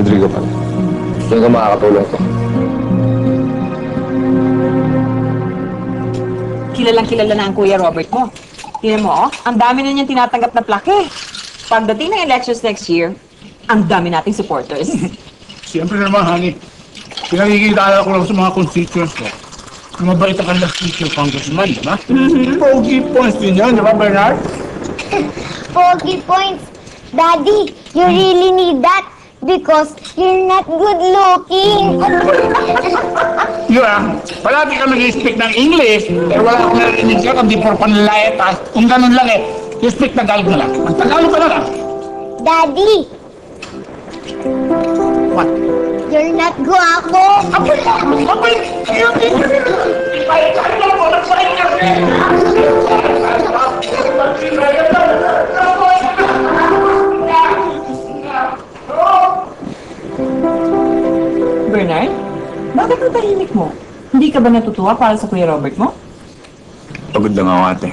Rodrigo pala. Saan ka makakatulong ko? Kilalang-kilala na ang Kuya Robert mo. Tingnan mo, ang dami na niyang tinatanggap na plaque. Pagdating ng elections next year, ang dami nating supporters. Siyempre naman, honey. Pinagkikita ko lang sa mga constituents ko. Mabait ang kanilang future congressman, di ba? Pogi points din yan, di ba, Bernard? Pogi points. Daddy, you really need that because you're not good looking. Palagi ka nag-speak ng English, pero wala akong narinig ka, kundi puro panlalait. Kung ganun lang you speak Tagalog na lang. Ang Tagalog ka na lang. Daddy, What? you're not guwapo. Bernard, bakit ang tahimik mo? Hindi ka ba natutuwa para sa Kuya Robert mo? Pagod lang ako, ate.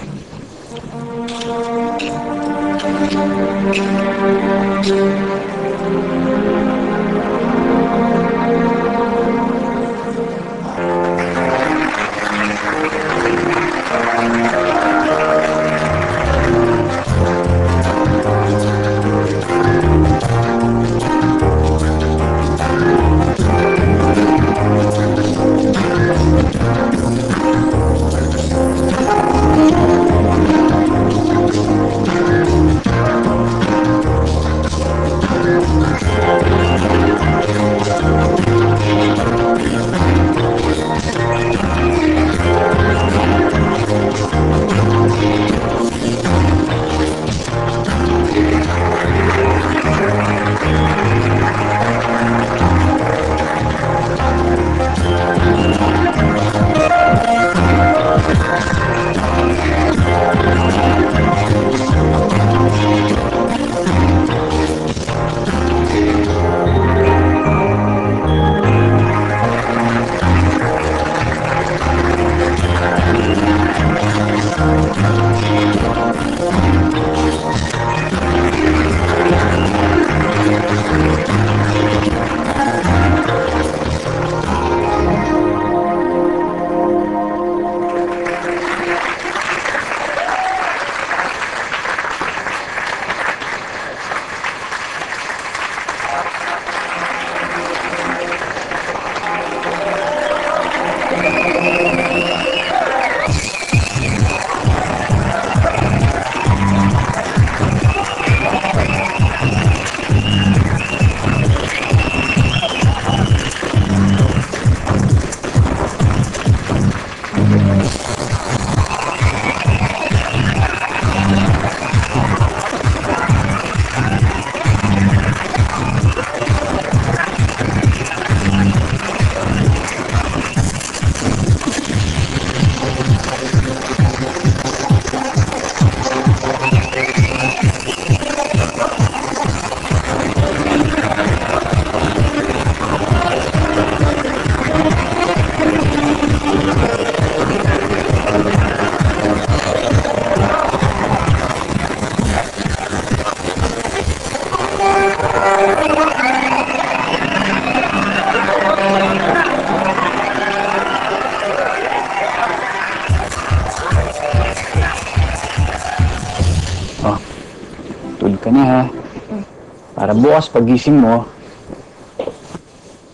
Para bukas pagising mo,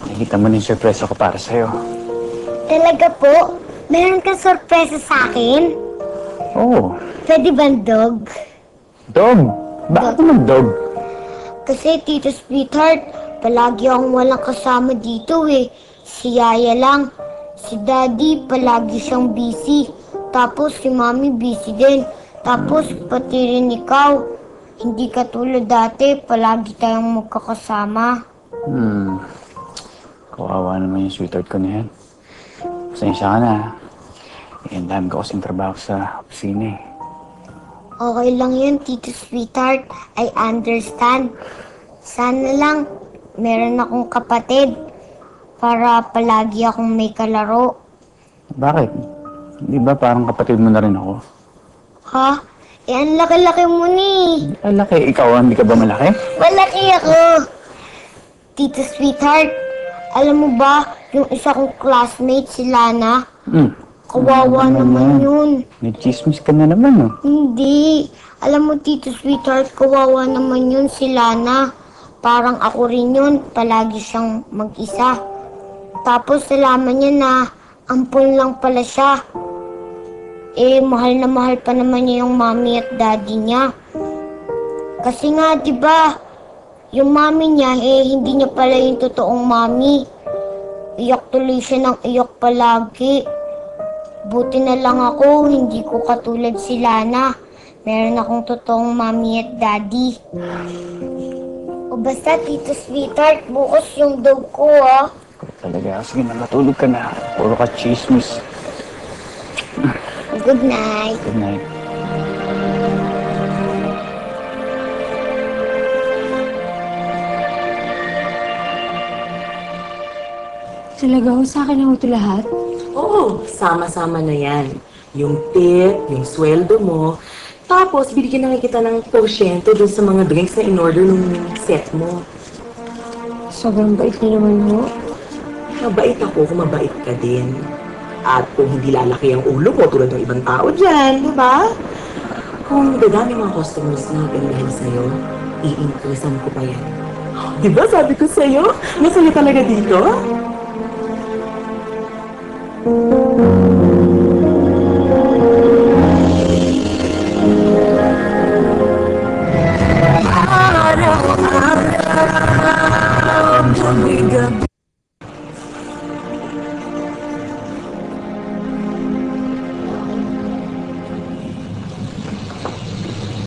nakikita mo na yung surprise ako para sa'yo. Talaga po? Meron kang sorpresa sa akin? Oo. Pwede bang dog? Dog? Bakit naman dog? Kasi Tito Sweetheart, palagi akong walang kasama dito eh. Si Yaya lang. Si Daddy, palagi siyang busy. Tapos si Mami busy din. Tapos pati rin ikaw. Hindi katulad dati, palagi tayong magkakasama. Kawawa naman yung sweetheart ko na yan. Pasensya ka na. Ang dami ko kasing trabaho sa opisina eh. Okay lang yun, Tito Sweetheart. I understand. Sana lang, meron akong kapatid para palagi akong may kalaro. Bakit? Di ba parang kapatid mo na rin ako? Ha? Eh, ang laki-laki mo ni. Ay, laki. Ikaw, hindi ka ba malaki? Malaki ako. Tito Sweetheart, alam mo ba, yung isa kong classmate, si Lana, kawawa naman yun. Nag-chismis ka na naman, oh. Hindi. Alam mo, Tito Sweetheart, kawawa naman yun si Lana. Parang ako rin yun, palagi siyang mag-isa. Tapos nalaman niya na ampun lang pala siya. Eh, mahal na mahal pa naman niya yung mommy at daddy niya. Kasi nga, di ba, yung mommy niya, hindi niya pala yung totoong mommy. Iyak tuloy siya ng iyak palagi. Buti na lang ako, hindi ko katulad si Lana. Meron akong totoong mommy at daddy. O basta, Tito Sweetheart, bukas yung dog ko, ah. Talaga, sige na, matulog ka na. Puro ka chismis. Good night. Good night. Talaga ho, sa akin na ho ito lahat? Oo, sama-sama na yan. Yung tip, yung sweldo mo, tapos bibigyan na kita ng porsyento dun sa mga drinks na in-order nung set mo. Sobrang bait niyo naman ho. Mabait ako kung mabait ka din. At kung hindi lalaki ang ulo mo tulad ng ibang tao dyan, di ba? Kung dadami mga customers na ganyan sa'yo, i-increasean ko pa yan. Di ba sabi ko sa'yo, masaya talaga dito?